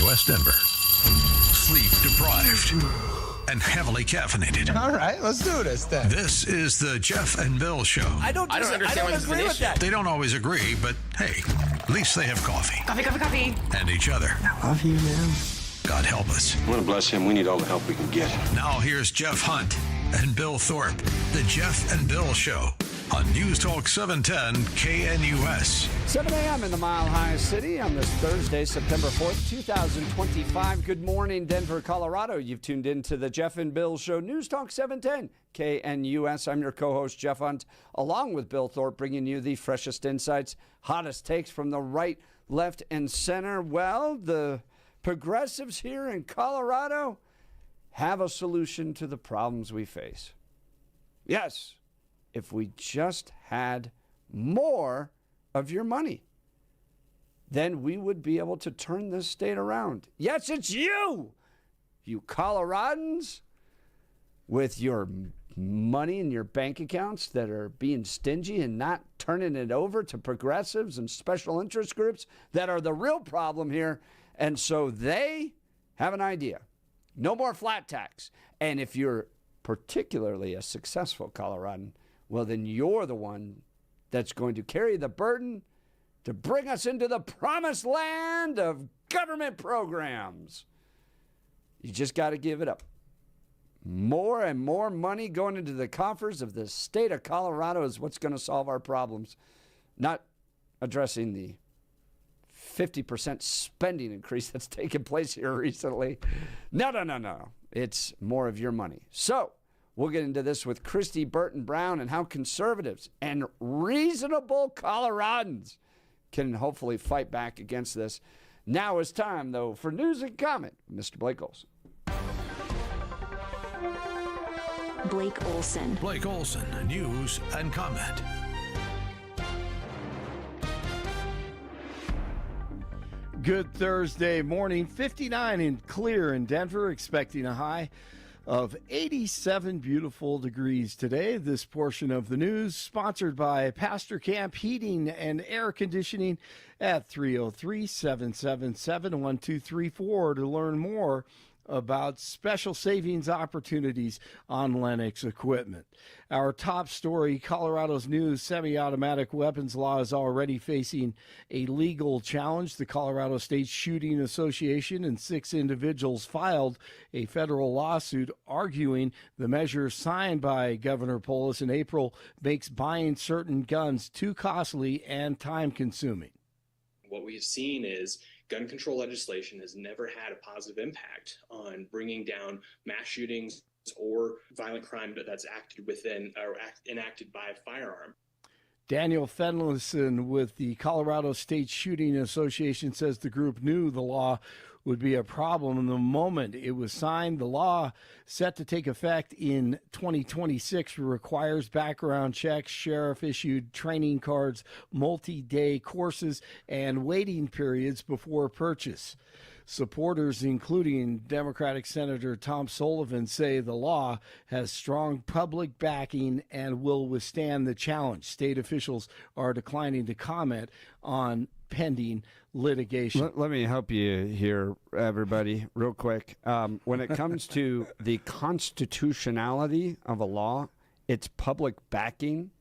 KNUS Denver. Sleep deprived and heavily caffeinated. All right, let's do this then. This is the Jeff and Bill Show. I don't agree with that. They don't always agree, but hey, at least they have coffee. Coffee. And each other. I love you, man. God help us. I want to bless him. We need all the help we can get. Now here's Jeff Hunt and Bill Thorpe. The Jeff and Bill Show on News Talk 710 KNUS. 7 a.m. in the Mile High City on this Thursday, September 4th, 2025. Good morning, Denver, Colorado. You've tuned in to the Jeff and Bill Show, News Talk 710 KNUS. I'm your co-host, Jeff Hunt, along with Bill Thorpe, bringing you the freshest insights, hottest takes from the right, left, and center. Well, the progressives here in Colorado have a solution to the problems we face. Yes, if we just had more of your money, then we would be able to turn this state around. Yes, it's you Coloradans with your money in your bank accounts that are being stingy and not turning it over to progressives and special interest groups that are the real problem here. And so they have an idea. No more flat tax. And if you're particularly a successful Coloradan, well, then you're the one that's going to carry the burden to bring us into the promised land of government programs. You just got to give it up. More and more money going into the coffers of the state of Colorado is what's going to solve our problems, not addressing the 50% spending increase that's taken place here recently. No. It's more of your money. So we'll get into this with Christy Burton Brown and how conservatives and reasonable Coloradans can hopefully fight back against this. Now is time, though, for news and comment. Mr. Blake Olson. Blake Olson. Blake Olson, news and comment. Good Thursday morning, 59 and clear in Denver, expecting a high of 87 beautiful degrees today. This portion of the news sponsored by Pastor Camp Heating and Air Conditioning at 303-777-1234 to learn more about special savings opportunities on Lennox equipment. Our top story, Colorado's new semi-automatic weapons law is already facing a legal challenge. The Colorado State Shooting Association and 6 individuals filed a federal lawsuit arguing the measure signed by Governor Polis in April makes buying certain guns too costly and time-consuming. What we have seen is gun control legislation has never had a positive impact on bringing down mass shootings or violent crime that's acted within or enacted by a firearm. Daniel Fenlison with the Colorado State Shooting Association says the group knew the law would be a problem the moment it was signed. The law, set to take effect in 2026, requires background checks, sheriff-issued training cards, multi-day courses, and waiting periods before purchase. Supporters, including Democratic Senator Tom Sullivan, say the law has strong public backing and will withstand the challenge. State officials are declining to comment on pending litigation. Let me help you here, everybody, real quick. When it comes to the constitutionality of a law, its public backing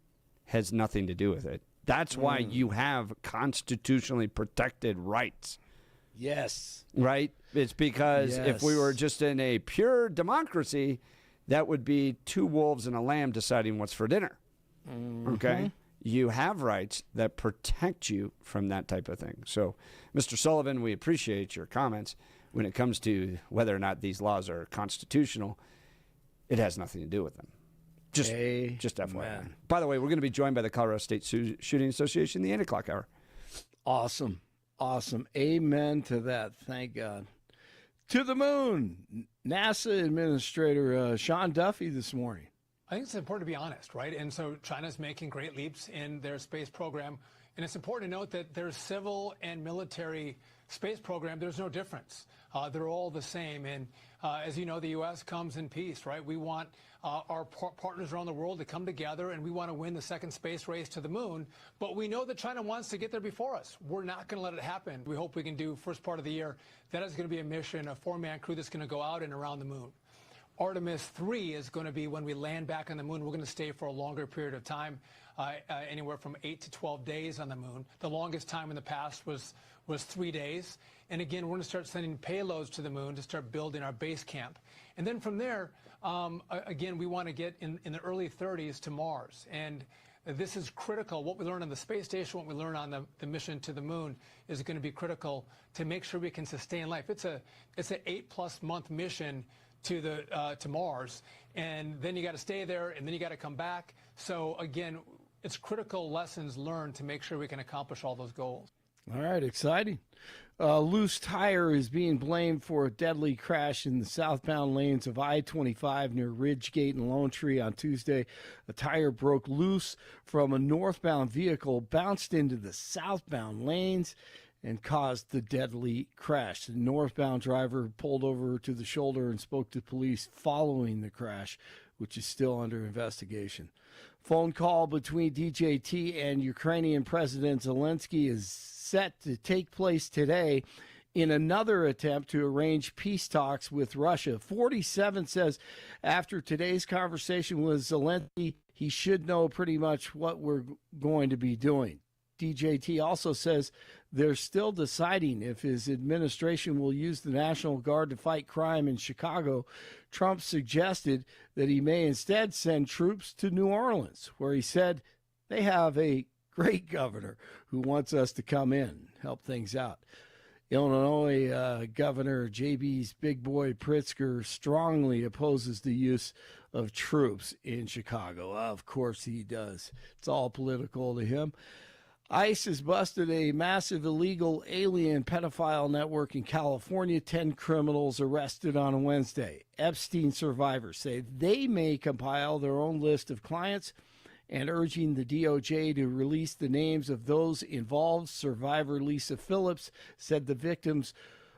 has nothing to do with it. That's why you have constitutionally protected rights. Yes. Right? It's because if we were just in a pure democracy, that would be 2 wolves and a lamb deciding what's for dinner. Mm-hmm. Okay? You have rights that protect you from that type of thing. So, Mr. Sullivan, we appreciate your comments. When it comes to whether or not these laws are constitutional, it has nothing to do with them. Just FYI. By the way, we're going to be joined by the Colorado State Shooting Association the 8 o'clock hour. Awesome. Amen to that. Thank God. To the moon. NASA Administrator Sean Duffy this morning. I think it's important to be honest, right? And so China's making great leaps in their space program. And it's important to note that there's civil and military space program, there's no difference. They're all the same. And as you know, the U.S. comes in peace, right? We want our partners around the world to come together, and we want to win the second space race to the moon. But we know that China wants to get there before us. We're not going to let it happen. We hope we can do first part of the year. That is going to be a mission, a 4-man crew that's going to go out and around the moon. Artemis 3 is going to be when we land back on the moon. We're going to stay for a longer period of time, anywhere from 8 to 12 days on the moon. The longest time in the past was 3 days. And again, we're going to start sending payloads to the moon to start building our base camp. And then from there, again, we want to get in the early 30s to Mars. And this is critical. What we learn on the space station, what we learn on the mission to the moon is going to be critical to make sure we can sustain life. It's an 8+ month mission to Mars, and then you got to stay there, and then you got to come back. So again, it's critical lessons learned to make sure we can accomplish all those goals. All right, exciting. Loose tire is being blamed for a deadly crash in the southbound lanes of I-25 near Ridgegate and Lone Tree on Tuesday. A tire broke loose from a northbound vehicle, bounced into the southbound lanes, and caused the deadly crash. The northbound driver pulled over to the shoulder and spoke to police following the crash, which is still under investigation. Phone call between DJT and Ukrainian President Zelensky is set to take place today in another attempt to arrange peace talks with Russia. 47 says after today's conversation with Zelensky, he should know pretty much what we're going to be doing. DJT also says they're still deciding if his administration will use the National Guard to fight crime in Chicago. Trump suggested that he may instead send troops to New Orleans, where he said they have a great governor who wants us to come in, help things out. Illinois Governor J.B.'s big boy Pritzker strongly opposes the use of troops in Chicago. Of course he does. It's all political to him. ICE has busted a massive illegal alien pedophile network in California. 10 criminals arrested on Wednesday. Epstein survivors say they may compile their own list of clients and urging the DOJ to release the names of those involved. Survivor Lisa Phillips said the victims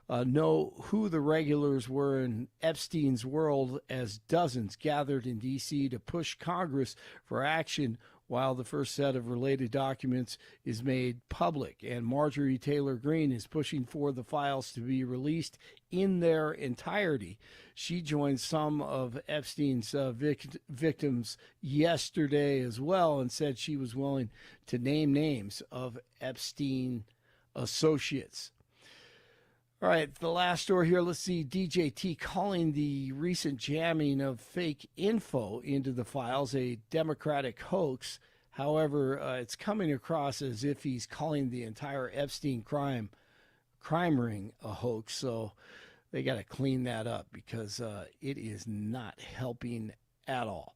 know who the regulars were in Epstein's world as dozens gathered in D.C. to push Congress for action while the first set of related documents is made public. And Marjorie Taylor Greene is pushing for the files to be released in their entirety. She joined some of Epstein's victims yesterday as well and said she was willing to name names of Epstein associates. All right, the last story here. Let's see. DJT calling the recent jamming of fake info into the files a Democratic hoax. However, it's coming across as if he's calling the entire Epstein crime ring a hoax. So they got to clean that up because it is not helping at all.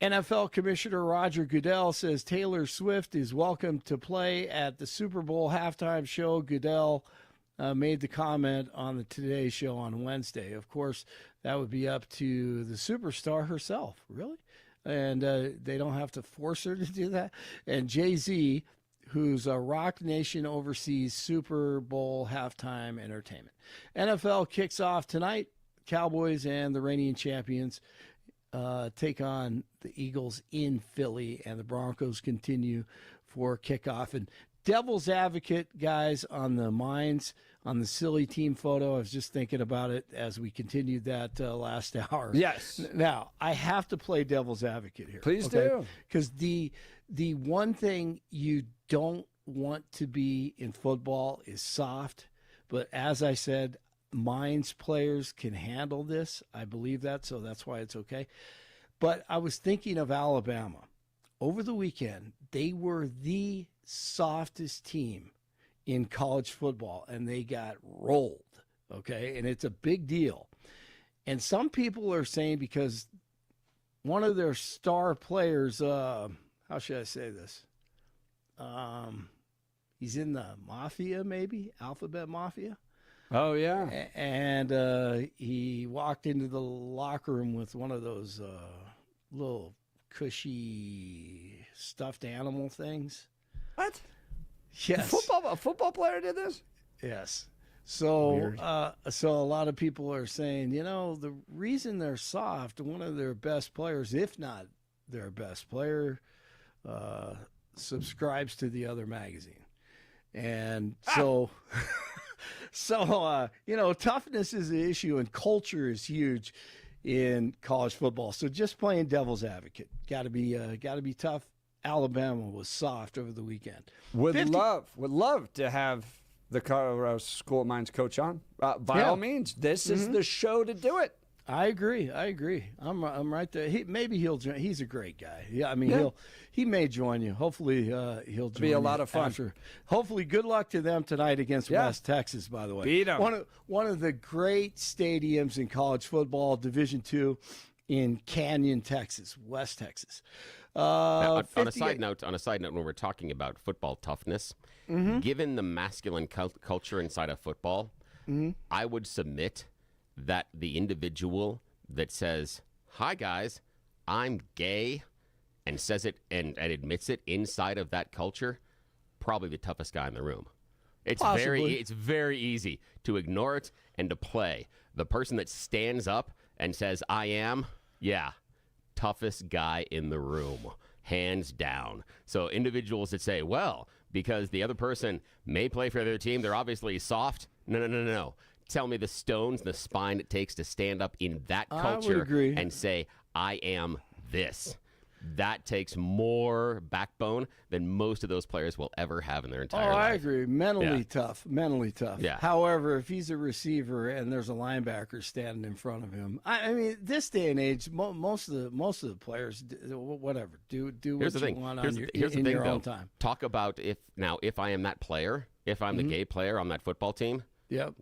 NFL Commissioner Roger Goodell says Taylor Swift is welcome to play at the Super Bowl halftime show. Goodell made the comment on the Today Show on Wednesday. Of course, that would be up to the superstar herself, really. And they don't have to force her to do that. And Jay-Z, who's a Rock Nation oversees Super Bowl halftime entertainment. NFL kicks off tonight. Cowboys and the reigning champions take on the Eagles in Philly, and the Broncos continue for kickoff. And devil's advocate, guys, on the Mines, on the silly team photo. I was just thinking about it as we continued that last hour. Yes. Now, I have to play devil's advocate here. Please do. Because the one thing you don't want to be in football is soft. But as I said, Mines players can handle this. I believe that, so that's why it's okay. But I was thinking of Alabama. Over the weekend, they were the softest team in college football, and they got rolled, okay? And it's a big deal. And some people are saying because one of their star players, how should I say this? He's in the Mafia, maybe? Alphabet Mafia? Oh, yeah. And he walked into the locker room with one of those little cushy stuffed animal things. What? Yes. A football player did this? Yes. So, so a lot of people are saying, the reason they're soft, one of their best players, if not their best player, subscribes to the other magazine. And so, toughness is an issue, and culture is huge in college football. So just playing devil's advocate, got to be tough. Alabama was soft over the weekend. Would love to have the Colorado School of Mines coach on. By all means, this is the show to do it. I agree. I'm right there. Maybe he'll join. He's a great guy. Yeah, I mean, he may join you. Hopefully, he'll join. Be a lot of fun. After. Hopefully, good luck to them tonight against West Texas. By the way, beat them. One of the great stadiums in college football, Division II, in Canyon, Texas, West Texas. On a side note, when we're talking about football toughness, given the masculine culture inside of football, I would submit that the individual that says, "Hi guys, I'm gay," and says it and admits it inside of that culture, probably the toughest guy in the room. It's very easy to ignore it and to play. The person that stands up and says, "I am," toughest guy in the room, hands down. So individuals that say, well, because the other person may play for their team, they're obviously soft. No. Tell me the stones, the spine it takes to stand up in that culture and say, I am this. That takes more backbone than most of those players will ever have in their entire life. I agree. Mentally tough. Yeah. However, if he's a receiver and there's a linebacker standing in front of him, I mean, this day and age, most of the players, whatever, do what you want in your own time. Talk about if I am that player, if I'm the gay player on that football team. Yep.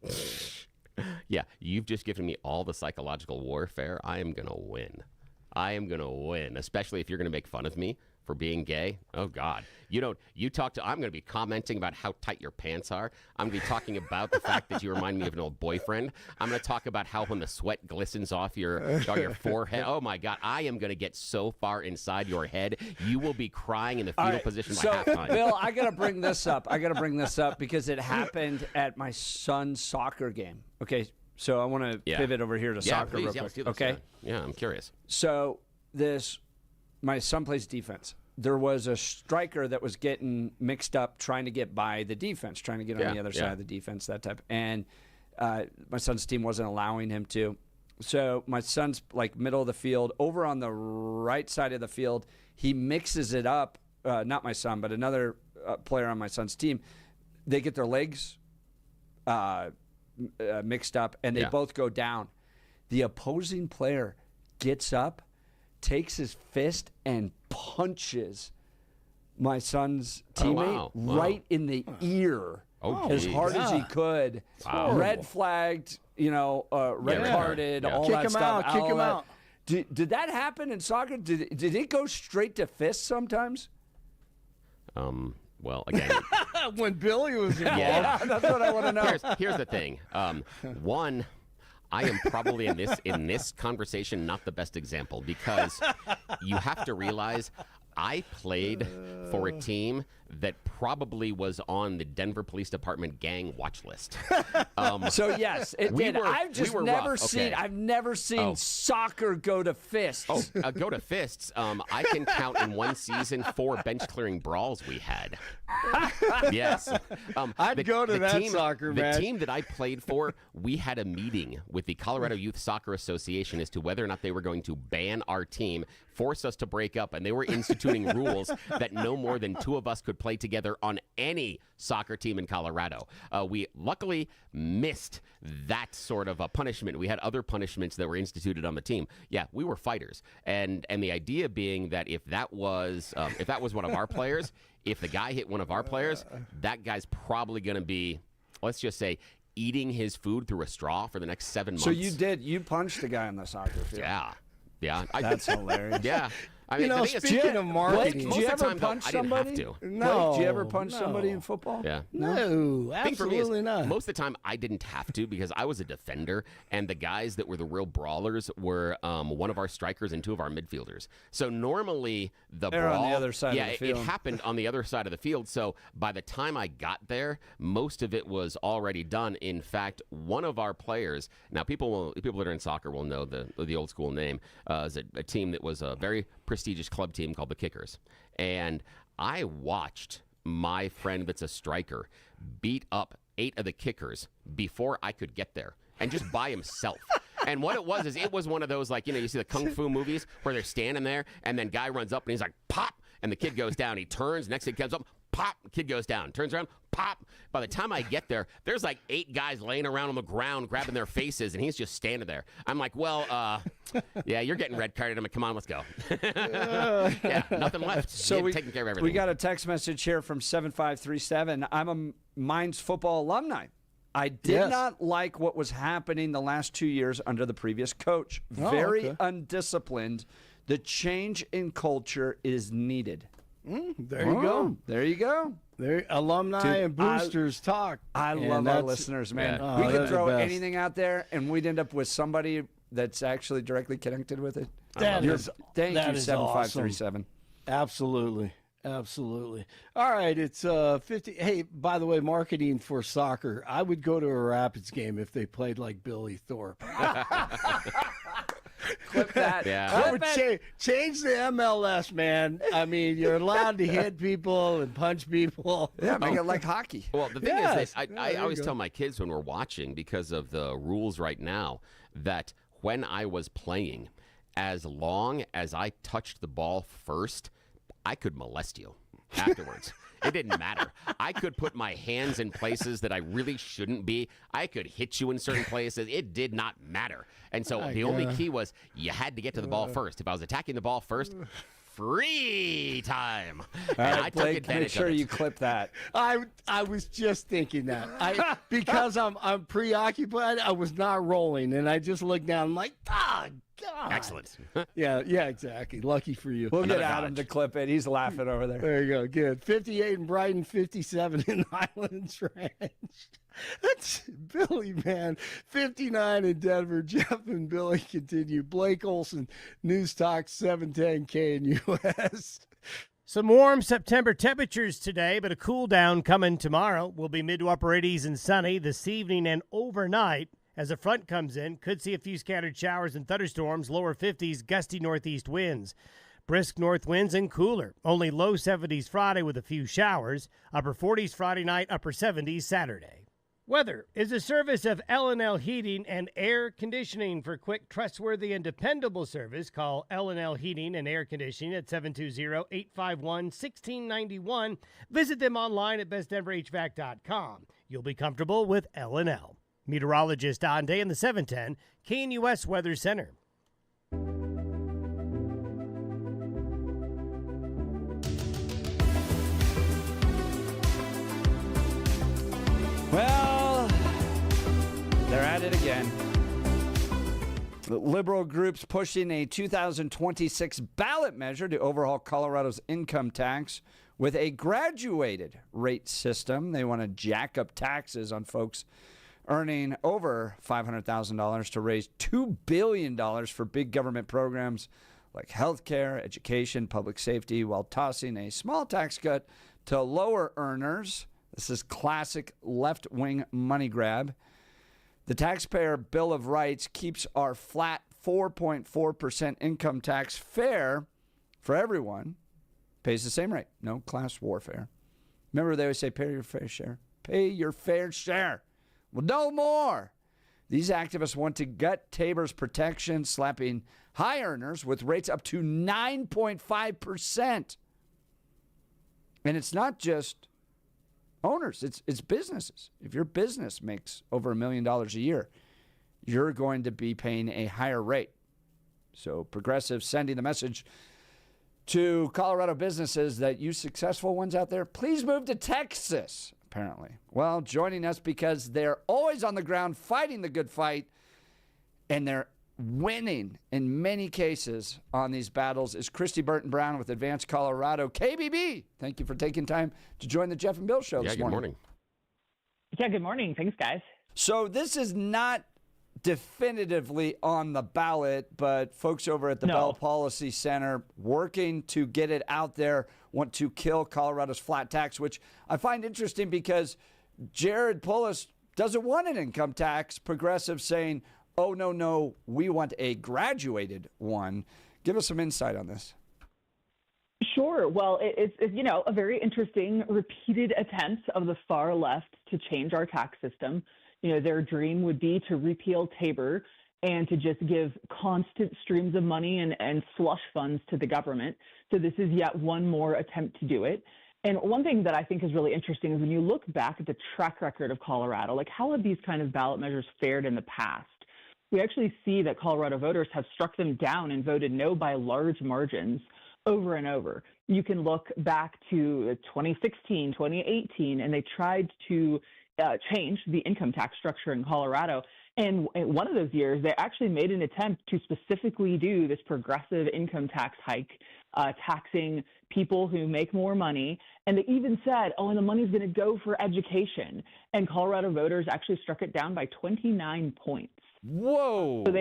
Yeah, you've just given me all the psychological warfare. I am going to win, especially if you're going to make fun of me for being gay. Oh, God. I'm going to be commenting about how tight your pants are. I'm going to be talking about the fact that you remind me of an old boyfriend. I'm going to talk about how when the sweat glistens off your forehead. Oh, my God. I am going to get so far inside your head, you will be crying in the fetal position by halftime. Bill, I got to bring this up because it happened at my son's soccer game. Okay, so I want to pivot over here to soccer real quick. Okay? Yeah, I'm curious. So my son plays defense. There was a striker that was getting mixed up trying to get by the defense, trying to get on the other side of the defense, that type. And my son's team wasn't allowing him to. So my son's like middle of the field. Over on the right side of the field, he mixes it up. Not my son, but another player on my son's team. They get their legs mixed up, and they both go down. The opposing player gets up, takes his fist, and punches my son's teammate right in the ear as hard as he could. Red flagged, red carded, all Kick that him stuff. Kick him out. Did that happen in soccer? Did it go straight to fists sometimes? Well, again, when Billy was involved. Yeah, that's what I want to know. Here's the thing. One, I am probably in this conversation not the best example, because you have to realize I played for a team that probably was on the Denver Police Department gang watch list. So yes, it did. I've never seen soccer go to fists. Go to fists. I can count in one season 4 bench clearing brawls we had. Yes. I'd go to that soccer match. The team that I played for, we had a meeting with the Colorado Youth Soccer Association as to whether or not they were going to ban our team, force us to break up, and they were instituting rules that no more than 2 of us could play together on any soccer team in Colorado. We luckily missed that sort of a punishment. We had other punishments that were instituted on the team. Yeah, we were fighters, and the idea being that if that was one of our players, if the guy hit one of our players, that guy's probably going to be, let's just say, eating his food through a straw for the next 7 months. So you punched a guy on the soccer field. Yeah. That's hilarious. Yeah. I mean, the thing is, speaking of marketing, most do you of the ever time, though, punch I didn't somebody? have to. No. Blake, do you ever punch no. somebody in football? Yeah. No, I think for me is, absolutely not. most of the time I didn't have to because I was a defender, and the guys that were the real brawlers were one of our strikers and two of our midfielders. So normally the They're brawl, on the other side yeah, of the field. it happened on the other side of the field. So by the time I got there, most of it was already done. In fact, one of our players, now people that are in soccer will know the old school name, is a team that was a very prestigious club team called the Kickers. And I watched my friend that's a striker beat up 8 of the Kickers before I could get there, and just by himself. And what it was one of those, like, you see the kung fu movies where they're standing there and then guy runs up and he's like, pop, and the kid goes down. He turns, next kid comes up, pop, kid goes down, turns around, pop. By the time I get there, there's like 8 guys laying around on the ground grabbing their faces, and he's just standing there. I'm like, well, yeah, you're getting red carded. I'm like, come on, let's go. Yeah, nothing left. So we taking care of everything. We got a text message here from 7537. I'm a Mines football alumni. I did not like what was happening the last 2 years under the previous coach. Very undisciplined. The change in culture is needed. There you go. There you go. There, alumni and boosters talk. I love our listeners, man. Yeah. We Oh, could they're throw the best. anything out there, and we'd end up with somebody that's actually directly connected with it. Thank you, That is 7537. Absolutely. Absolutely. All right, it's 50. Hey, by the way, marketing for soccer. I would go to a Rapids game if they played like Billy Thorpe. Clip that. Yeah. I would change the MLS, man. I mean, you're allowed to hit people and punch people. Yeah, make it like hockey. Well, the thing Yes. is that I always tell my kids when we're watching, because of the rules right now, that when I was playing, as long as I touched the ball first, I could molest you afterwards. It didn't matter. I could put my hands in places that I really shouldn't be. I could hit you in certain places. It did not matter. And so the only key was you had to get to the ball first. If I was attacking the ball first, free time. And I took Blake, advantage make sure of it. you clip that. I was just thinking that. Because I'm preoccupied, I was not rolling, and I just looked down. I'm like, God. Excellent. Yeah, exactly. Lucky for you. We'll get Another Adam to clip it. He's laughing over there. There you go. Good. 58 in Brighton, 57 in Highlands Ranch. That's Billy, man. 59 in Denver. Jeff and Billy continue. Blake Olson, News Talk 710 KNUS. Some warm September temperatures today, but a cool down coming tomorrow. Will be mid to upper 80s and sunny this evening and overnight. As a front comes in, could see a few scattered showers and thunderstorms, lower 50s, gusty northeast winds. Brisk north winds and cooler. Only low 70s Friday with a few showers. Upper 40s Friday night, upper 70s Saturday. Weather is a service of L&L Heating and Air Conditioning. For quick, trustworthy, and dependable service, call L&L Heating and Air Conditioning at 720-851-1691. Visit them online at bestdenverhvac.com. You'll be comfortable with L&L. Meteorologist Don Day in the 710 KNUS Weather Center. Well, they're at it again. The liberal groups pushing a 2026 ballot measure to overhaul Colorado's income tax with a graduated rate system. They want to jack up taxes on folks earning over $500,000 to raise $2 billion for big government programs like health care, education, public safety, while tossing a small tax cut to lower earners. This is classic left-wing money grab. The Taxpayer Bill of Rights keeps our flat 4.4% income tax fair for everyone. Pays the same rate. No class warfare. Remember, they always say, pay your fair share. Pay your fair share. Well, no more. These activists want to gut Tabor's protection, slapping high earners with rates up to 9.5%. And it's not just owners, it's businesses. If your business makes over $1 million a year, you're going to be paying a higher rate. So progressives sending the message to Colorado businesses that you successful ones out there, please move to Texas. Apparently. Well, joining us because they're always on the ground fighting the good fight, and they're winning in many cases on these battles is Christy Burton Brown with Advanced Colorado. KBB, thank you for taking time to join the Jeff and Bill show this morning. Good morning. Yeah, good morning. Thanks, guys. So this is not definitively on the ballot, but folks over at the Bell Policy Center working to get it out there want to kill Colorado's flat tax, which I find interesting because Jared Polis doesn't want an income tax. Progressives saying, oh, no, we want a graduated one. Give us some insight on this. Sure. Well, it's a very interesting repeated attempt of the far left to change our tax system. Their dream would be to repeal Tabor and to just give constant streams of money and slush funds to the government. So this is yet one more attempt to do it. And one thing that I think is really interesting is when you look back at the track record of Colorado, like how have these kind of ballot measures fared in the past? We actually see that Colorado voters have struck them down and voted no by large margins over and over. You can look back to 2016, 2018, and they tried to change the income tax structure in Colorado. And in one of those years, they actually made an attempt to specifically do this progressive income tax hike, taxing people who make more money. And they even said, and the money's going to go for education. And Colorado voters actually struck it down by 29 points. Whoa. So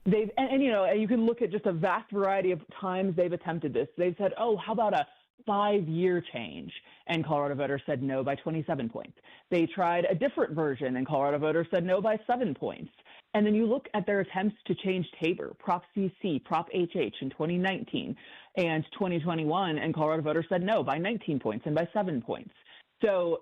you can look at just a vast variety of times they've attempted this. They've said, how about a 5-year change? And Colorado voters said no by 27 points. They tried a different version, and Colorado voters said no by 7 points. And then you look at their attempts to change Tabor, Prop CC, Prop HH in 2019 and 2021, and Colorado voters said no by 19 points and by 7 points. So,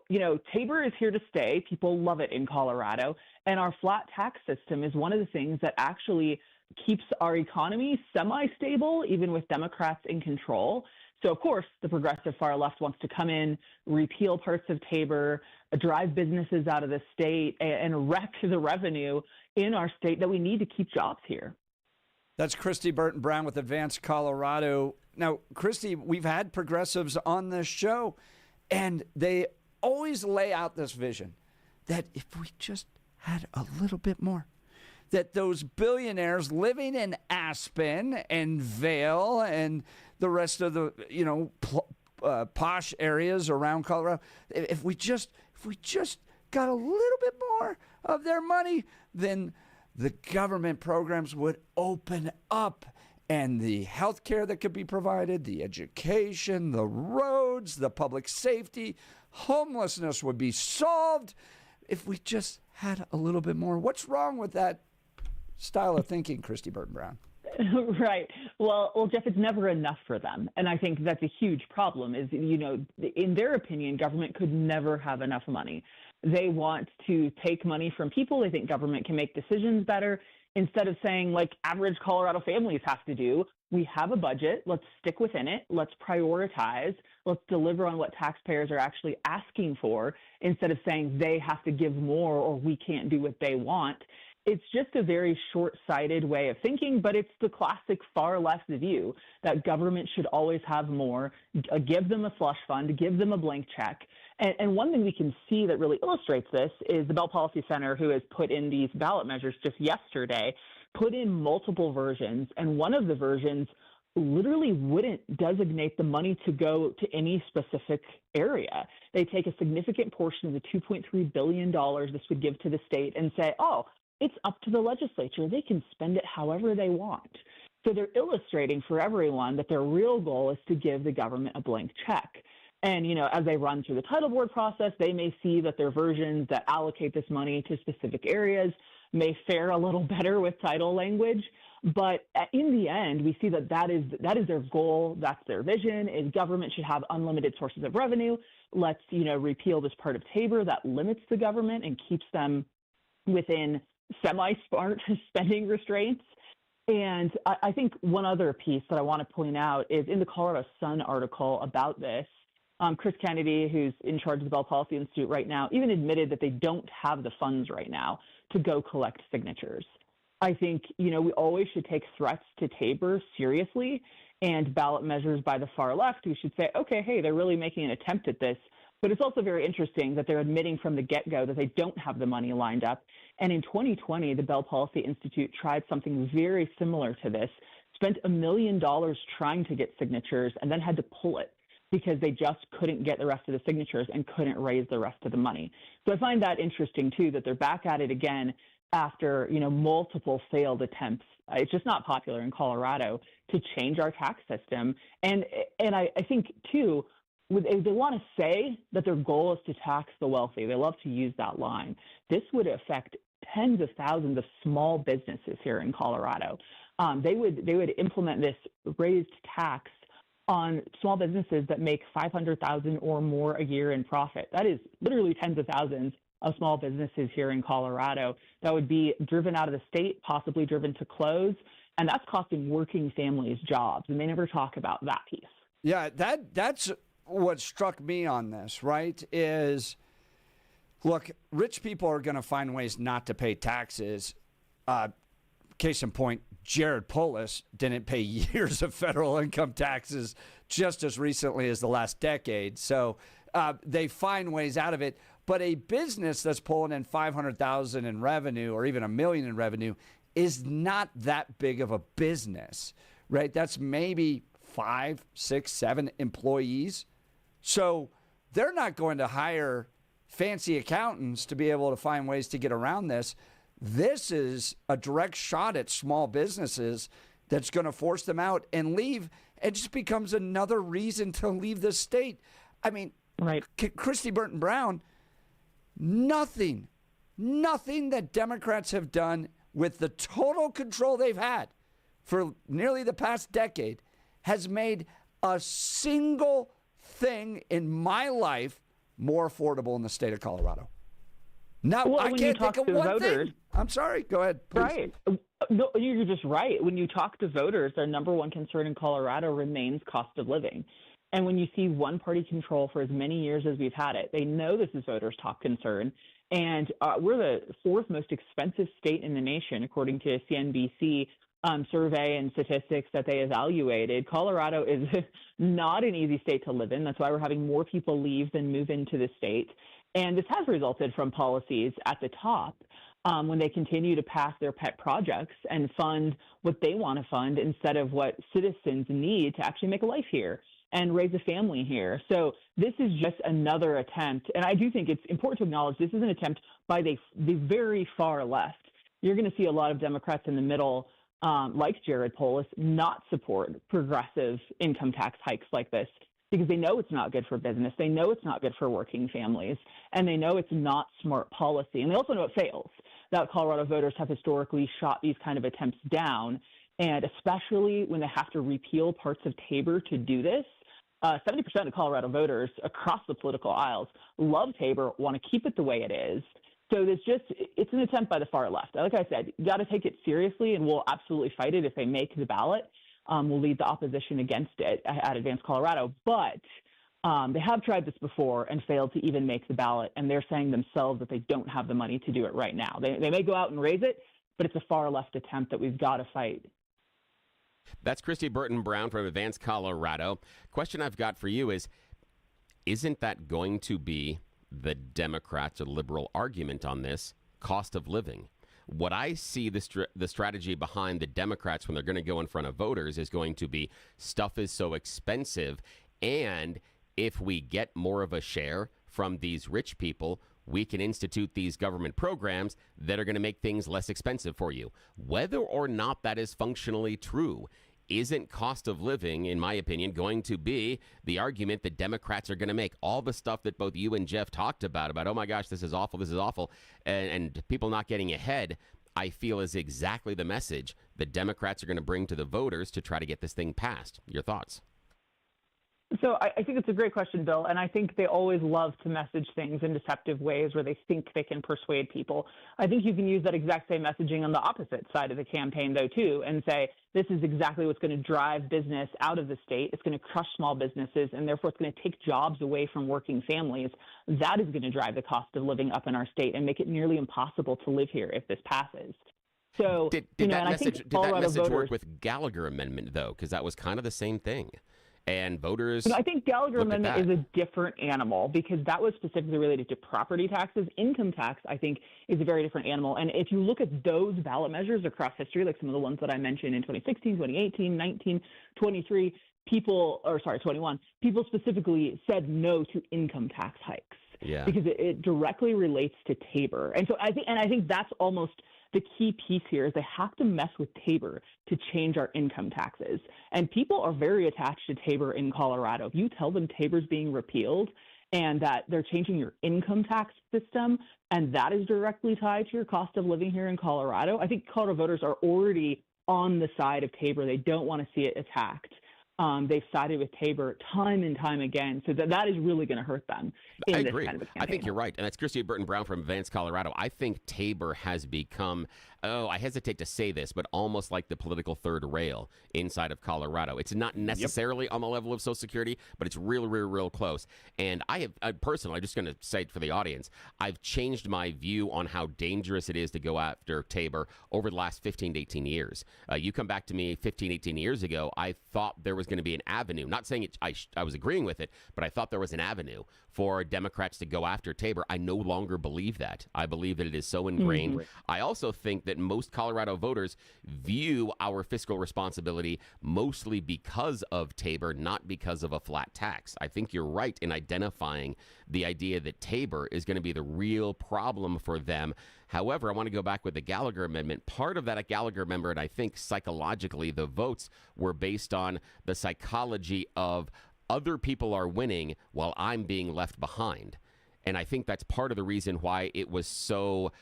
Tabor is here to stay. People love it in Colorado. And our flat tax system is one of the things that actually keeps our economy semi-stable, even with Democrats in control. So, of course, the progressive far left wants to come in, repeal parts of Tabor, drive businesses out of the state, and wreck the revenue in our state that we need to keep jobs here. That's Christy Burton Brown with Advanced Colorado. Now, Christy, we've had progressives on this show, and they always lay out this vision that if we just had a little bit more, that those billionaires living in Aspen and Vail and the rest of the, posh areas around Colorado, if we just got a little bit more of their money, then the government programs would open up, and the health care that could be provided, the education, the roads, the public safety, homelessness would be solved if we just had a little bit more. What's wrong with that style of thinking, Christy Burton Brown? Right. Well, Jeff, it's never enough for them. And I think that's a huge problem is, in their opinion, government could never have enough money. They want to take money from people. They think government can make decisions better instead of saying, like average Colorado families have to do, we have a budget. Let's stick within it. Let's prioritize. Let's deliver on what taxpayers are actually asking for instead of saying they have to give more or we can't do what they want. It's just a very short-sighted way of thinking, but it's the classic far left view that government should always have more, give them a slush fund, give them a blank check. And one thing we can see that really illustrates this is the Bell Policy Center, who has put in these ballot measures just yesterday, put in multiple versions, and one of the versions literally wouldn't designate the money to go to any specific area. They take a significant portion of the $2.3 billion this would give to the state and say, it's up to the legislature. They can spend it however they want. So they're illustrating for everyone that their real goal is to give the government a blank check. And, as they run through the title board process, they may see that their versions that allocate this money to specific areas may fare a little better with title language. But in the end, we see that is their goal. That's their vision, is government should have unlimited sources of revenue. Let's, repeal this part of Tabor that limits the government and keeps them within semi-smart spending restraints. And I think one other piece that I want to point out is in the Colorado Sun article about this, Chris Kennedy, who's in charge of the Bell Policy Institute right now, even admitted that they don't have the funds right now to go collect signatures. I think, we always should take threats to Tabor seriously, and ballot measures by the far left, we should say, okay, hey, they're really making an attempt at this. But it's also very interesting that they're admitting from the get-go that they don't have the money lined up. And in 2020, the Bell Policy Institute tried something very similar to this, spent $1 million trying to get signatures, and then had to pull it because they just couldn't get the rest of the signatures and couldn't raise the rest of the money. So I find that interesting, too, that they're back at it again after, multiple failed attempts. It's just not popular in Colorado to change our tax system. And I think, too, they want to say that their goal is to tax the wealthy. They love to use that line. This would affect tens of thousands of small businesses here in Colorado. They would implement this raised tax on small businesses that make $500,000 or more a year in profit. That is literally tens of thousands of small businesses here in Colorado that would be driven out of the state, possibly driven to close, and that's costing working families jobs, and they never talk about that piece. Yeah, that's what struck me on this, right, is, look, rich people are going to find ways not to pay taxes. Case in point, Jared Polis didn't pay years of federal income taxes just as recently as the last decade. So they find ways out of it. But a business that's pulling in $500,000 in revenue or even $1 million in revenue is not that big of a business, right? That's maybe 5, 6, 7 employees. So they're not going to hire fancy accountants to be able to find ways to get around this. This is a direct shot at small businesses that's going to force them out and leave. It just becomes another reason to leave the state. I mean, right. Christy Burton Brown, nothing that Democrats have done with the total control they've had for nearly the past decade has made a single thing in my life more affordable in the state of Colorado. No, I can't think of one thing. I'm sorry. Go ahead, please. Right. No, you're just right. When you talk to voters, their number one concern in Colorado remains cost of living. And when you see one-party control for as many years as we've had it, they know this is voters' top concern. And we're the fourth most expensive state in the nation, according to a CNBC survey and statistics that they evaluated. Colorado is not an easy state to live in. That's why we're having more people leave than move into the state. And this has resulted from policies at the top when they continue to pass their pet projects and fund what they want to fund instead of what citizens need to actually make a life here and raise a family here. So this is just another attempt. And I do think it's important to acknowledge this is an attempt by the very far left. You're going to see a lot of Democrats in the middle, like Jared Polis, not support progressive income tax hikes like this, because they know it's not good for business. They know it's not good for working families, and they know it's not smart policy. And they also know it fails, that Colorado voters have historically shot these kind of attempts down, and especially when they have to repeal parts of Tabor to do this. 70% of Colorado voters across the political aisles love Tabor, want to keep it the way it is. So it's an attempt by the far left. Like I said, you got to take it seriously, and we'll absolutely fight it if they make the ballot. We'll lead the opposition against it at Advance Colorado. But they have tried this before and failed to even make the ballot, and they're saying themselves that they don't have the money to do it right now. They may go out and raise it, but it's a far left attempt that we've got to fight. That's Christy Burton Brown from Advance Colorado. Question I've got for you is, isn't that going to be the Democrats' or liberal argument on this, cost of living? What I see the strategy behind the Democrats when they're going to go in front of voters is going to be stuff is so expensive, and if we get more of a share from these rich people, we can institute these government programs that are going to make things less expensive for you. Whether or not that is functionally true, isn't cost of living, in my opinion, going to be the argument that Democrats are going to make? All the stuff that both you and Jeff talked about, oh my gosh, this is awful, and people not getting ahead, I feel is exactly the message that Democrats are going to bring to the voters to try to get this thing passed. Your thoughts? So I think it's a great question, Bill, and I think they always love to message things in deceptive ways where they think they can persuade people. I think you can use that exact same messaging on the opposite side of the campaign, though, too, and say this is exactly what's going to drive business out of the state. It's going to crush small businesses, and therefore it's going to take jobs away from working families. That is going to drive the cost of living up in our state and make it nearly impossible to live here if this passes. So, did that message work with Gallagher Amendment, though? Because that was kind of the same thing. And voters. I think Gallagher Amendment is a different animal because that was specifically related to property taxes. Income tax, I think, is a very different animal. And if you look at those ballot measures across history, like some of the ones that I mentioned in 2016, 2018, 19, 23, 21, people specifically said no to income tax hikes. Yeah. Because it directly relates to Tabor. And so I think that's almost the key piece here is they have to mess with Tabor to change our income taxes. And people are very attached to Tabor in Colorado. If you tell them Tabor's being repealed and that they're changing your income tax system, and that is directly tied to your cost of living here in Colorado, I think Colorado voters are already on the side of Tabor. They don't want to see it attacked. They've sided with Tabor time and time again, so that is really going to hurt them. I agree. I think you're right, and that's Christy Burton Brown from Advance, Colorado. I think Tabor has become, I hesitate to say this, but almost like the political third rail inside of Colorado. It's not necessarily on the level of Social Security, but it's real close. And I personally, I'm just going to say it for the audience, I've changed my view on how dangerous it is to go after Tabor over the last 15 to 18 years. You come back to me 15, 18 years ago, I thought there was going to be an avenue, not saying I was agreeing with it, but I thought there was an avenue for Democrats to go after Tabor. I no longer believe that. I believe that it is so ingrained. Mm-hmm. I also think that most Colorado voters view our fiscal responsibility mostly because of Tabor, not because of a flat tax. I think you're right in identifying the idea that Tabor is going to be the real problem for them. However, I want to go back with the Gallagher Amendment. Part of that Gallagher Amendment, I think psychologically, the votes were based on the psychology of other people are winning while I'm being left behind. And I think that's part of the reason why it was so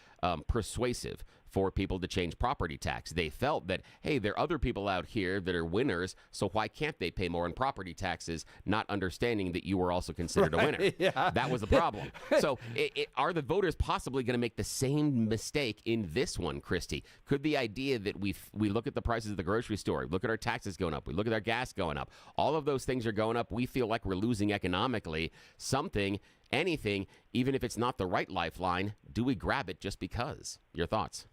persuasive for people to change property tax. They felt that, hey, there are other people out here that are winners, so why can't they pay more in property taxes, not understanding that you were also considered a winner. Yeah. That was the problem. So are the voters possibly going to make the same mistake in this one, Christy? Could the idea that we look at the prices at the grocery store, look at our taxes going up, we look at our gas going up, all of those things are going up, we feel like we're losing economically, anything, even if it's not the right lifeline, do we grab it just because? Your thoughts?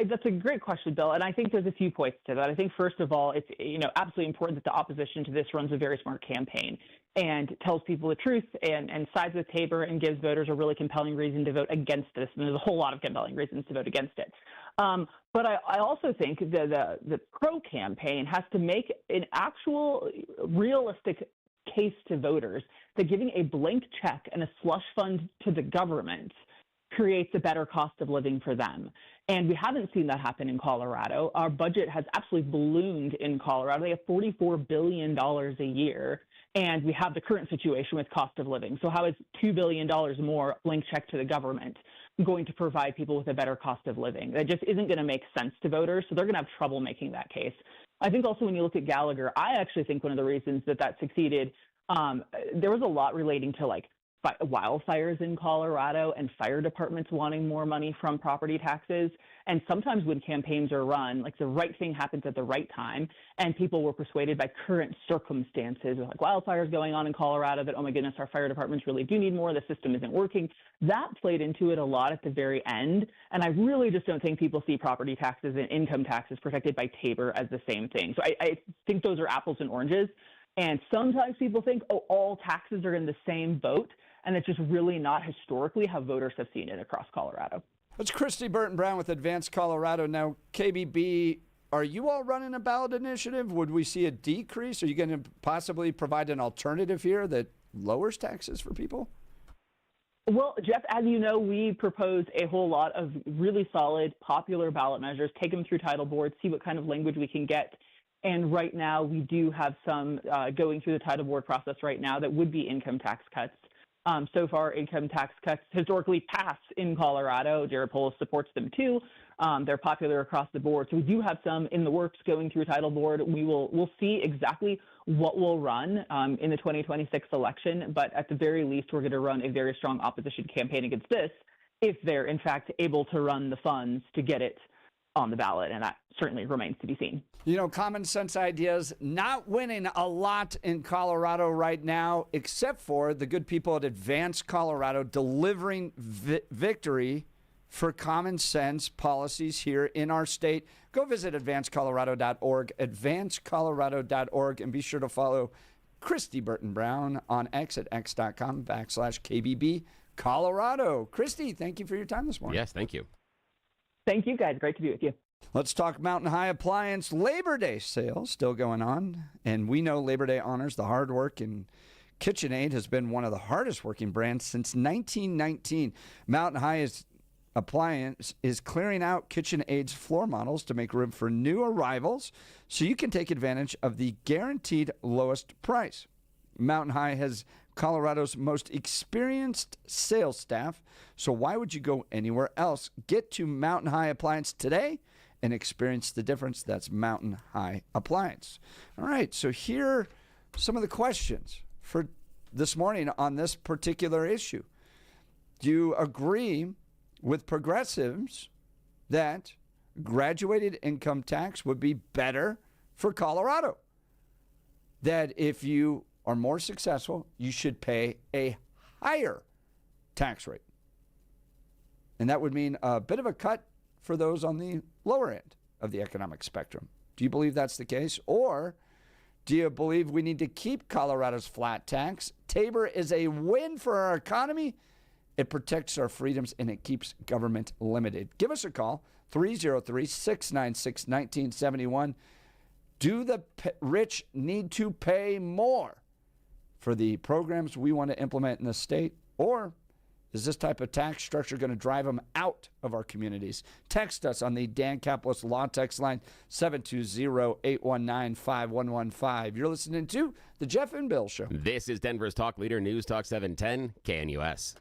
That's a great question, Bill, and I think there's a few points to that. I think, first of all, it's absolutely important that the opposition to this runs a very smart campaign and tells people the truth and sides with Tabor and gives voters a really compelling reason to vote against this. And there's a whole lot of compelling reasons to vote against it. But I also think the pro-campaign has to make an actual realistic case to voters that giving a blank check and a slush fund to the government creates a better cost of living for them. And we haven't seen that happen in Colorado. Our budget has absolutely ballooned in Colorado. They have $44 billion a year, and we have the current situation with cost of living. So how is $2 billion more blank check to the government going to provide people with a better cost of living? That just isn't going to make sense to voters, so they're going to have trouble making that case. I think also when you look at Gallagher, I actually think one of the reasons that succeeded, there was a lot relating to wildfires in Colorado and fire departments wanting more money from property taxes. And sometimes when campaigns are run, the right thing happens at the right time, and people were persuaded by current circumstances, like wildfires going on in Colorado, that, oh my goodness, our fire departments really do need more, the system isn't working. That played into it a lot at the very end. And I really just don't think people see property taxes and income taxes protected by Tabor as the same thing. So I think those are apples and oranges. And sometimes people think, oh, all taxes are in the same boat. And it's just really not historically how voters have seen it across Colorado. That's Christy Burton Brown with Advanced Colorado. Now, KBB, are you all running a ballot initiative? Would we see a decrease? Are you going to possibly provide an alternative here that lowers taxes for people? Well, Jeff, as you know, we propose a whole lot of really solid, popular ballot measures, take them through title board, see what kind of language we can get. And right now, we do have some going through the title board process right now that would be income tax cuts. So far, income tax cuts historically pass in Colorado. Jared Polis supports them too. They're popular across the board. So we do have some in the works going through title board. We'll see exactly what we'll run in the 2026 election. But at the very least, we're going to run a very strong opposition campaign against this if they're, in fact, able to run the funds to get it on the ballot. And that certainly remains to be seen. Common sense ideas not winning a lot in Colorado right now, except for the good people at Advance Colorado delivering victory for common sense policies here in our state, go visit advancecolorado.org, advancecolorado.org, and be sure to follow Christy Burton Brown on X at x.com/KBB Colorado. Christy, thank you for your time this morning. Yes, thank you. Thank you, guys. Great to be with you. Let's talk Mountain High Appliance Labor Day sales still going on. And we know Labor Day honors the hard work, and KitchenAid has been one of the hardest working brands since 1919. Mountain High Appliance is clearing out KitchenAid's floor models to make room for new arrivals so you can take advantage of the guaranteed lowest price. Mountain High has Colorado's most experienced sales staff, so why would you go anywhere else? Get to Mountain High Appliance today and experience the difference. That's Mountain High Appliance. All right, so here are some of the questions for this morning on this particular issue. Do you agree with progressives that graduated income tax would be better for Colorado? That if you are more successful, you should pay a higher tax rate. And that would mean a bit of a cut for those on the lower end of the economic spectrum. Do you believe that's the case? Or do you believe we need to keep Colorado's flat tax? Tabor is a win for our economy. It protects our freedoms, and it keeps government limited. Give us a call, 303-696-1971. Do the rich need to pay more for the programs we want to implement in the state? Or is this type of tax structure going to drive them out of our communities? Text us on the Dan Caplis Law Text line, 720-819-5115. You're listening to The Jeff and Bill Show. This is Denver's Talk Leader, News Talk 710, KNUS.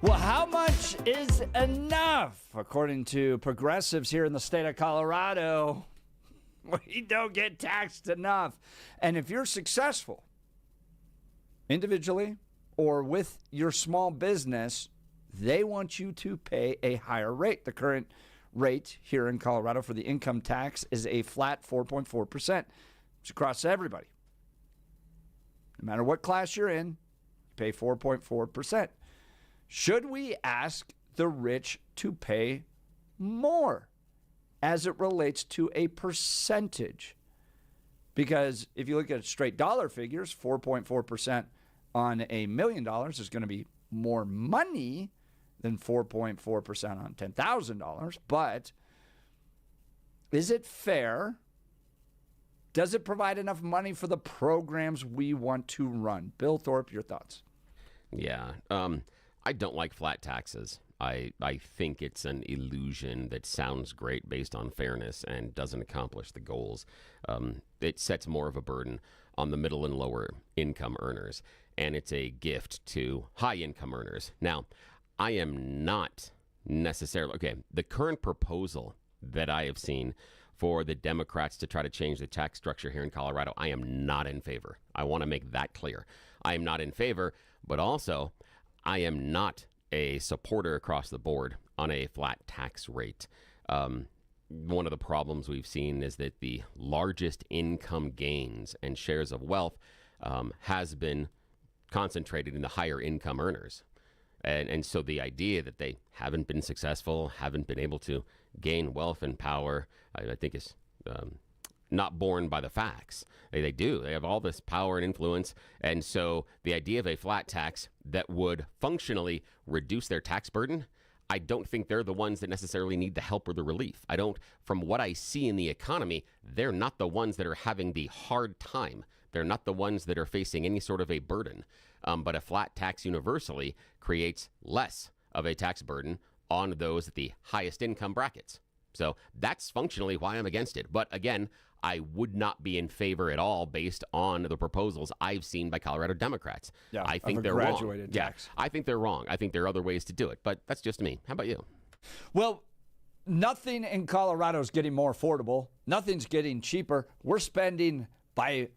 Well, how much is enough? According to progressives here in the state of Colorado, we don't get taxed enough. And if you're successful individually or with your small business, they want you to pay a higher rate. The current rate here in Colorado for the income tax is a flat 4.4%. It's across everybody. No matter what class you're in, you pay 4.4%. Should we ask the rich to pay more as it relates to a percentage? Because if you look at straight dollar figures, 4.4% on $1 million is going to be more money than 4.4% on $10,000. But is it fair? Does it provide enough money for the programs we want to run? Bill Thorpe, your thoughts? Yeah. I don't like flat taxes. I think it's an illusion that sounds great based on fairness and doesn't accomplish the goals. It sets more of a burden on the middle and lower income earners, and it's a gift to high income earners. Now, I am not necessarily, the current proposal that I have seen for the Democrats to try to change the tax structure here in Colorado, I am not in favor. I want to make that clear. I am not in favor, but also I am not a supporter across the board on a flat tax rate. One of the problems we've seen is that the largest income gains and shares of wealth has been concentrated in the higher income earners. And so the idea that they haven't been successful, haven't been able to gain wealth and power, I think is not borne by the facts. They do. They have all this power and influence. And so the idea of a flat tax that would functionally reduce their tax burden, I don't think they're the ones that necessarily need the help or the relief. From what I see in the economy, they're not the ones that are having the hard time. They're not the ones that are facing any sort of a burden. But a flat tax universally creates less of a tax burden on those at the highest income brackets. So that's functionally why I'm against it. But again, I would not be in favor at all based on the proposals I've seen by Colorado Democrats. Yeah, I think they're wrong. Yeah, I think they're wrong. I think there are other ways to do it, but that's just me. How about you? Well, nothing in Colorado is getting more affordable. Nothing's getting cheaper. We're spending by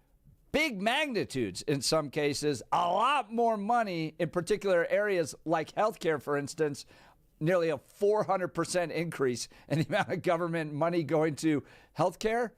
big magnitudes in some cases, a lot more money in particular areas like healthcare, for instance. Nearly a 400% increase in the amount of government money going to healthcare.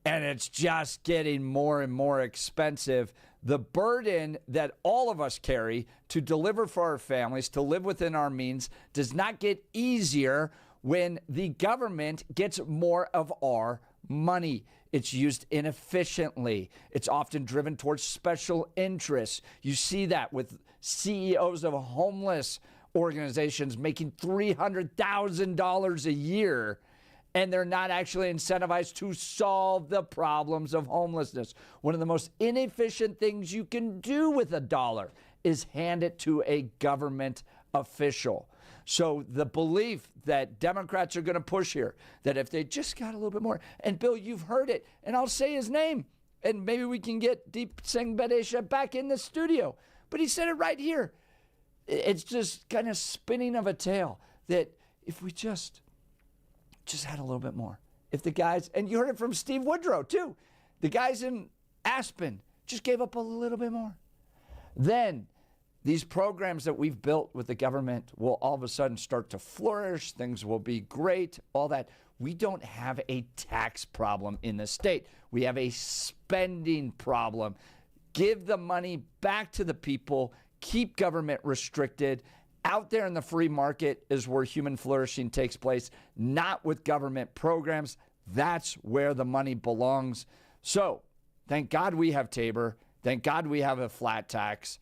And it's just getting more and more expensive. The burden that all of us carry to deliver for our families, to live within our means, does not get easier when the government gets more of our money. It's used inefficiently. It's often driven towards special interests. You see that with CEOs of homeless organizations making $300,000 a year, and they're not actually incentivized to solve the problems of homelessness. One of the most inefficient things you can do with a dollar is hand it to a government official. So the belief that Democrats are going to push here, that if they just got a little bit more, and Bill, you've heard it, and I'll say his name, and maybe we can get Deep Singh Badesha back in the studio, but he said it right here. It's just kind of spinning of a tale that if we just had a little bit more. If the guys, and you heard it from Steve Woodrow too, the guys in Aspen just gave up a little bit more. Then these programs that we've built with the government will all of a sudden start to flourish. Things will be great, all that. We don't have a tax problem in the state. We have a spending problem. Give the money back to the people. Keep government restricted. Out there in the free market is where human flourishing takes place, not with government programs. That's where the money belongs. So thank God we have Tabor. Thank God we have a flat tax.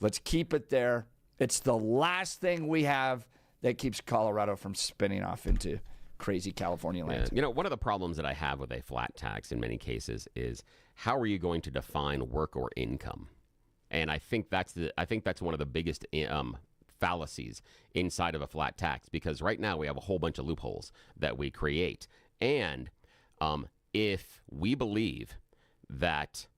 Let's keep it there. It's the last thing we have that keeps Colorado from spinning off into crazy California land. You know, one of the problems that I have with a flat tax in many cases is how are you going to define work or income? And I think that's one of the biggest fallacies inside of a flat tax, because right now we have a whole bunch of loopholes that we create. And if we believe that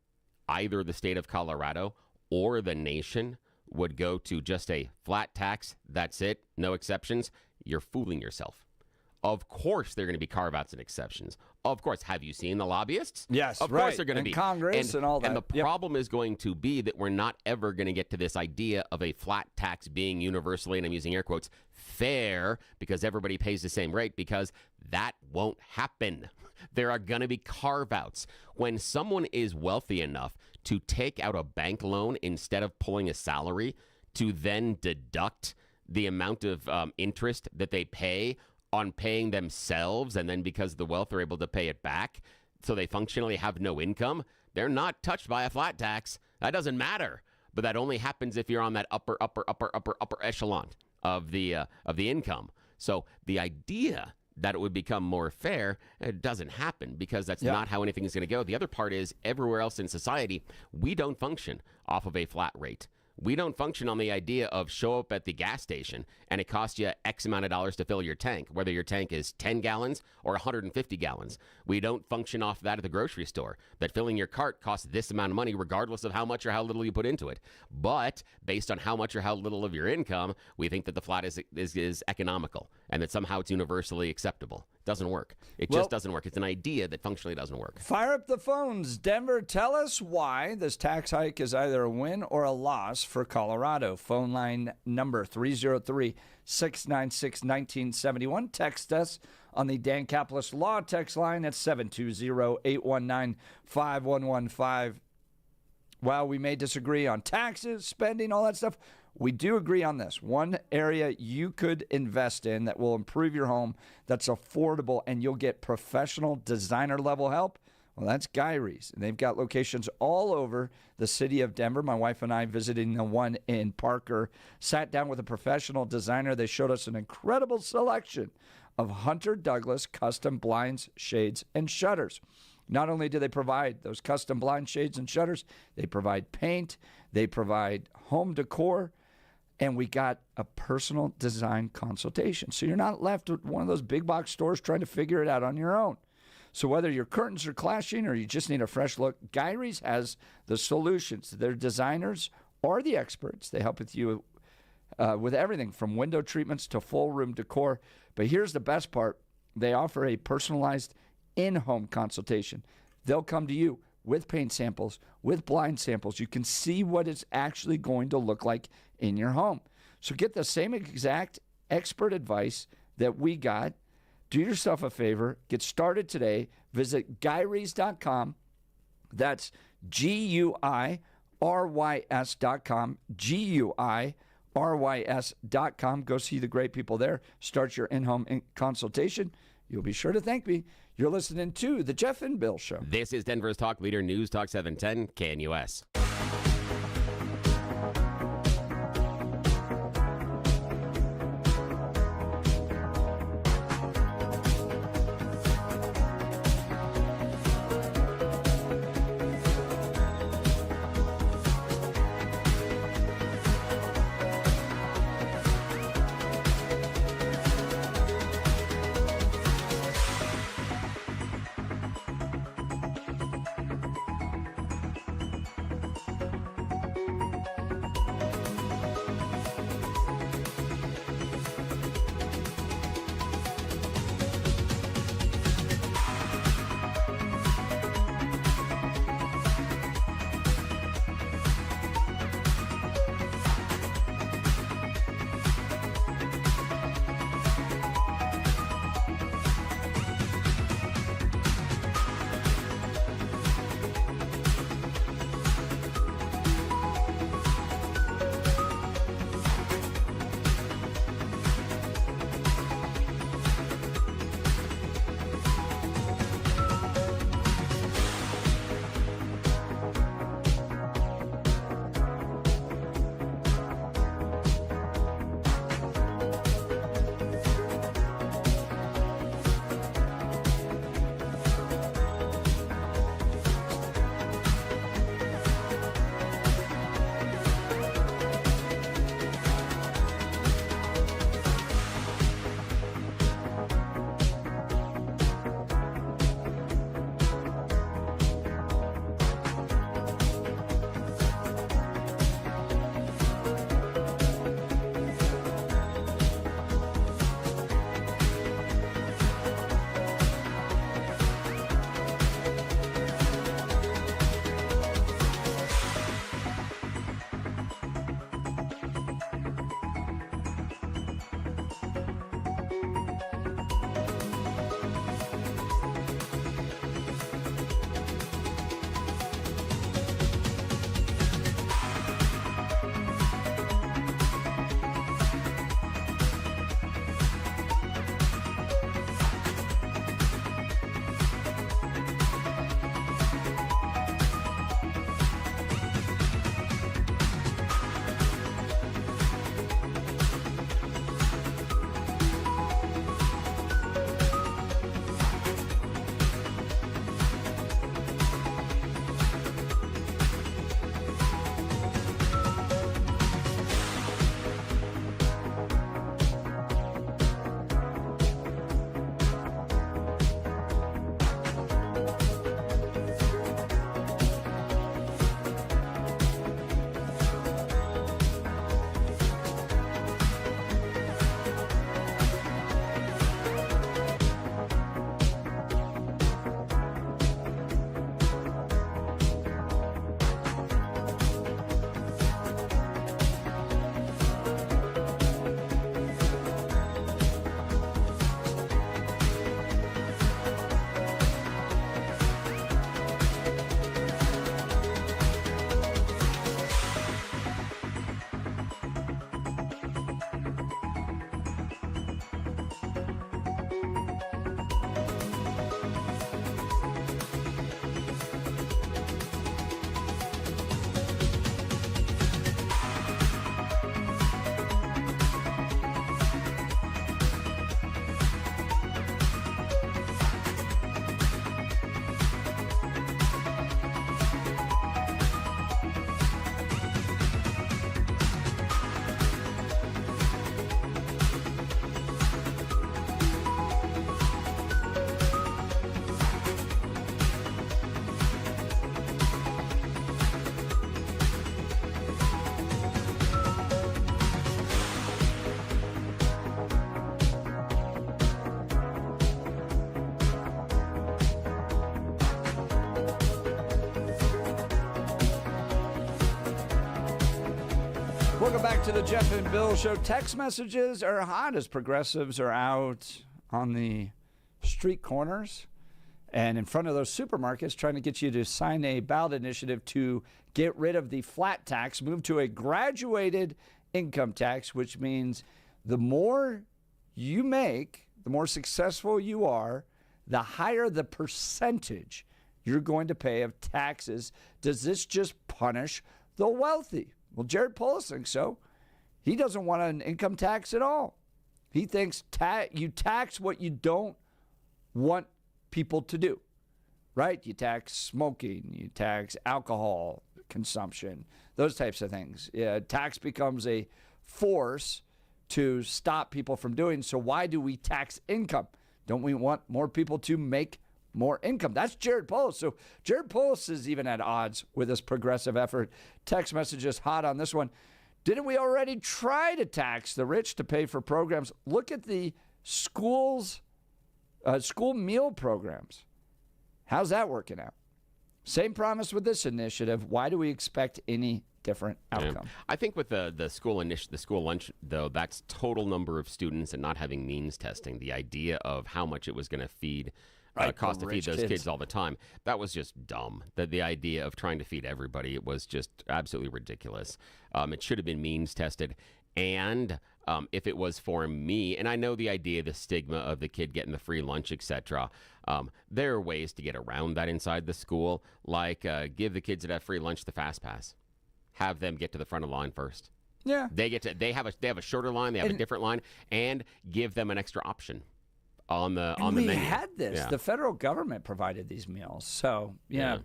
either the state of Colorado or the nation would go to just a flat tax, that's it, no exceptions, you're fooling yourself. Of course, there are going to be carve-outs and exceptions. Of course. Have you seen the lobbyists? Yes, of right. course they're going to be. Congress and all that. And the problem is going to be that we're not ever going to get to this idea of a flat tax being universally, and I'm using air quotes, fair, because everybody pays the same rate, because that won't happen. There are going to be carve-outs. When someone is wealthy enough to take out a bank loan instead of pulling a salary to then deduct the amount of interest that they pay on paying themselves, and then because of the wealth they're able to pay it back, so they functionally have no income, they're not touched by a flat tax. That doesn't matter. But that only happens if you're on that upper echelon of the income. So the idea that it would become more fair, it doesn't happen, because that's not how anything is going to go. The other part is, everywhere else in society, we don't function off of a flat rate. We don't function on the idea of show up at the gas station and it costs you X amount of dollars to fill your tank, whether your tank is 10 gallons or 150 gallons. We don't function off that at the grocery store, that filling your cart costs this amount of money regardless of how much or how little you put into it. But based on how much or how little of your income, we think that the flat is economical and that somehow it's universally acceptable. It doesn't work. It just doesn't work. It's an idea that functionally doesn't work. Fire up the phones. Denver, tell us why this tax hike is either a win or a loss for Colorado. Phone line number 303-696-1971. Text us on the Dan Caplis Law text line at 720-819-5115. While we may disagree on taxes, spending, all that stuff, we do agree on this. One area you could invest in that will improve your home, that's affordable, and you'll get professional designer-level help, well, that's Gyrie's. And they've got locations all over the city of Denver. My wife and I visiting the one in Parker, sat down with a professional designer. They showed us an incredible selection of Hunter Douglas custom blinds, shades, and shutters. Not only do they provide those custom blind shades and shutters, they provide paint, they provide home decor, and we got a personal design consultation. So you're not left with one of those big box stores trying to figure it out on your own. So whether your curtains are clashing or you just need a fresh look, Gyrie's has the solutions. Their designers are the experts. They help with you with everything from window treatments to full room decor. But here's the best part. They offer a personalized in-home consultation. They'll come to you with paint samples, with blind samples. You can see what it's actually going to look like in your home. So get the same exact expert advice that we got. Do yourself a favor. Get started today. Visit Gyrie's.com. That's GUIRYS.com. GUIRYS.com. Go see the great people there. Start your in-home consultation. You'll be sure to thank me. You're listening to The Jeff and Bill Show. This is Denver's Talk Leader News Talk 710 KNUS. Welcome back to the Jeff and Bill Show. Text messages are hot as progressives are out on the street corners and in front of those supermarkets trying to get you to sign a ballot initiative to get rid of the flat tax, move to a graduated income tax, which means the more you make, the more successful you are, the higher the percentage you're going to pay of taxes. Does this just punish the wealthy? Well, Jared Polis thinks so. He doesn't want an income tax at all. He thinks you tax what you don't want people to do, right? You tax smoking, you tax alcohol consumption, those types of things. Yeah, tax becomes a force to stop people from doing. So why do we tax income? Don't we want more people to make more income? That's Jared Polis. So Jared Polis is even at odds with this progressive effort. Text messages hot on this one. Didn't we already try to tax the rich to pay for programs? Look at the school meal programs. How's that working out? Same promise with this initiative. Why do we expect any different outcome? Yeah. I think with the school lunch, though, that's total number of students and not having means testing. The idea of how much it was going to feed cost to feed those kids all the time. That was just dumb. The idea of trying to feed everybody, it was just absolutely ridiculous. It should have been means tested. And if it was for me, and I know the idea, the stigma of the kid getting the free lunch, etc. There are ways to get around that inside the school, like give the kids that have free lunch the fast pass. Have them get to the front of the line first. Yeah. They have a shorter line, they have a different line, and give them an extra option on the menu. We had this. Yeah. The federal government provided these meals. So,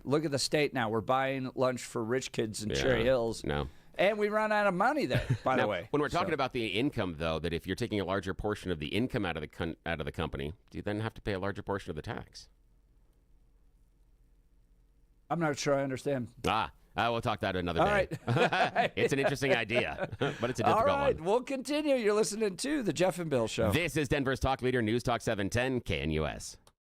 look at the state now. We're buying lunch for rich kids in Cherry Hills. No. And we run out of money there, by the way. When we're talking about the income, though, that if you're taking a larger portion of the income out of the company, do you then have to pay a larger portion of the tax? I'm not sure I understand. We'll talk that another day. All right. It's an interesting idea, but it's a difficult one. All right, we'll continue. You're listening to The Jeff and Bill Show. This is Denver's talk leader, News Talk 710 KNUS.